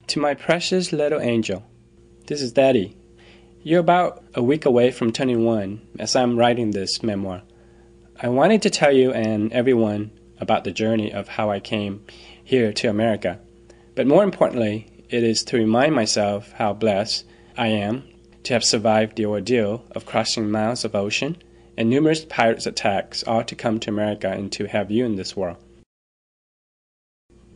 To my precious little angel, this is Daddy. You're about a week away from turning 1 as I'm writing this memoir. I wanted to tell you and everyone about the journey of how I came here to America. But more importantly, it is to remind myself how blessed I am to have survived the ordeal of crossing miles of ocean and numerous pirates' attacks, all to come to America and to have you in this world.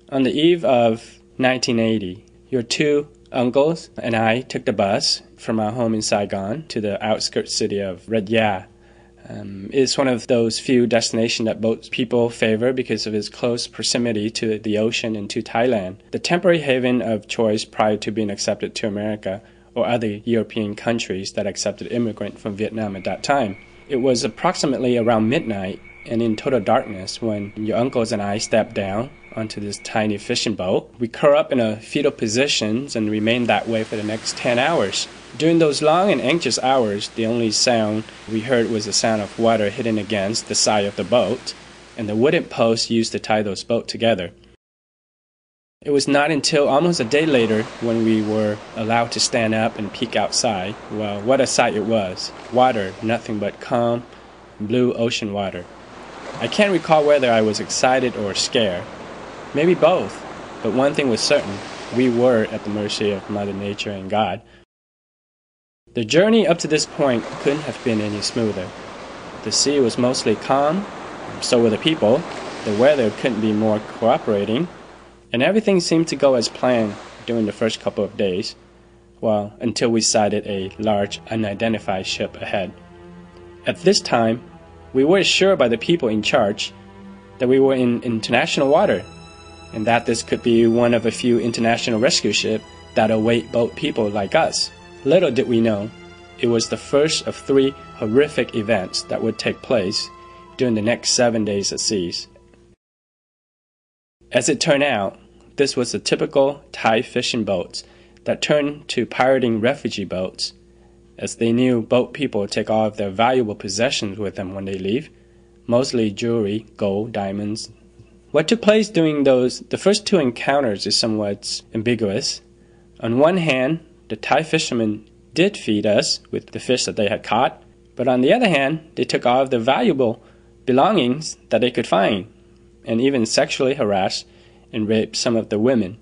On the eve of 1980, your 2 uncles and I took the bus from our home in Saigon to the outskirts city of Red Ya. It's one of those few destinations that both people favor because of its close proximity to the ocean and to Thailand, the temporary haven of choice prior to being accepted to America or other European countries that accepted immigrants from Vietnam at that time. It was approximately around midnight and in total darkness when your uncles and I stepped down onto this tiny fishing boat. We curled up in a fetal positions and remained that way for the next 10 hours. During those long and anxious hours, the only sound we heard was the sound of water hitting against the side of the boat and the wooden posts used to tie those boats together. It was not until almost a day later when we were allowed to stand up and peek outside. Well, what a sight it was. Water, nothing but calm, blue ocean water. I can't recall whether I was excited or scared. Maybe both, but one thing was certain, we were at the mercy of Mother Nature and God. The journey up to this point couldn't have been any smoother. The sea was mostly calm, so were the people, the weather couldn't be more cooperating, and everything seemed to go as planned during the first couple of days, well, until we sighted a large unidentified ship ahead. At this time, we were assured by the people in charge that we were in international water, and that this could be one of a few international rescue ships that await boat people like us. Little did we know, it was the first of 3 horrific events that would take place during the next 7 days at sea. As it turned out, this was a typical Thai fishing boat that turned to pirating refugee boats, as they knew boat people take all of their valuable possessions with them when they leave, mostly jewelry, gold, diamonds. What took place during the first 2 encounters is somewhat ambiguous. On one hand, the Thai fishermen did feed us with the fish that they had caught, but on the other hand, they took all of the valuable belongings that they could find, and even sexually harassed and raped some of the women.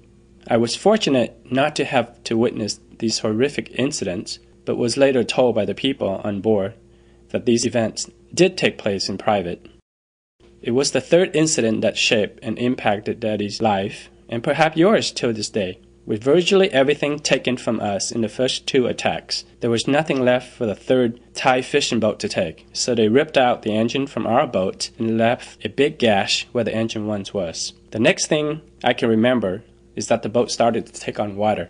I was fortunate not to have to witness these horrific incidents, but was later told by the people on board that these events did take place in private. It was the 3rd incident that shaped and impacted Daddy's life, and perhaps yours till this day. With virtually everything taken from us in the first 2 attacks, there was nothing left for the 3rd Thai fishing boat to take, so they ripped out the engine from our boat and left a big gash where the engine once was. The next thing I can remember is that the boat started to take on water,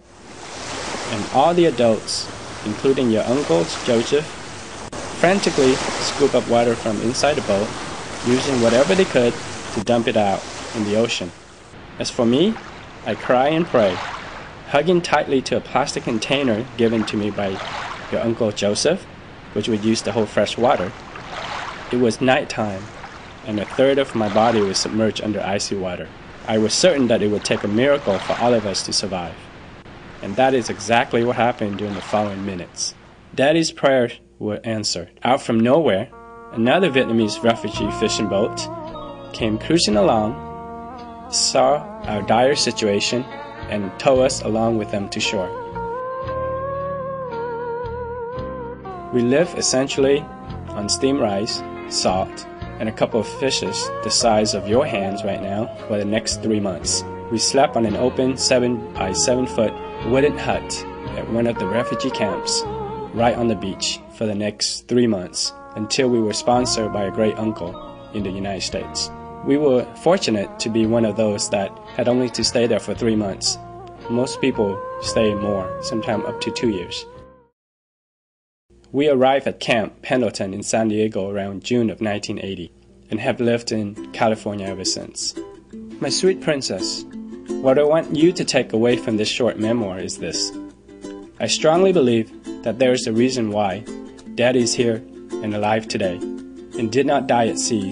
and all the adults, including your uncles, Joseph, frantically scoop up water from inside the boat, using whatever they could to dump it out in the ocean. As for me, I cry and pray, hugging tightly to a plastic container given to me by your Uncle Joseph, which would use to hold fresh water. It was nighttime, and a third of my body was submerged under icy water. I was certain that it would take a miracle for all of us to survive. And that is exactly what happened during the following minutes. Daddy's prayers were answered. Out from nowhere, another Vietnamese refugee fishing boat came cruising along, saw our dire situation, and towed us along with them to shore. We live essentially on steamed rice, salt, and a couple of fishes the size of your hands right now for the next 3 months. We slept on an open 7 by 7 foot wooden hut at one of the refugee camps right on the beach for the next 3 months until we were sponsored by a great uncle in the United States. We were fortunate to be one of those that had only to stay there for 3 months. Most people stay more, sometimes up to 2 years. We arrived at Camp Pendleton in San Diego around June of 1980 and have lived in California ever since. My sweet princess, what I want you to take away from this short memoir is this. I strongly believe that there is a reason why Daddy is here and alive today and did not die at sea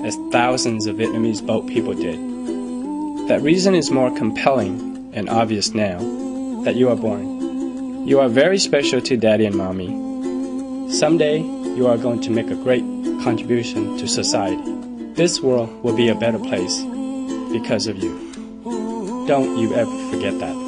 as thousands of Vietnamese boat people did. That reason is more compelling and obvious now that you are born. You are very special to Daddy and Mommy. Someday, you are going to make a great contribution to society. This world will be a better place because of you. Don't you ever forget that.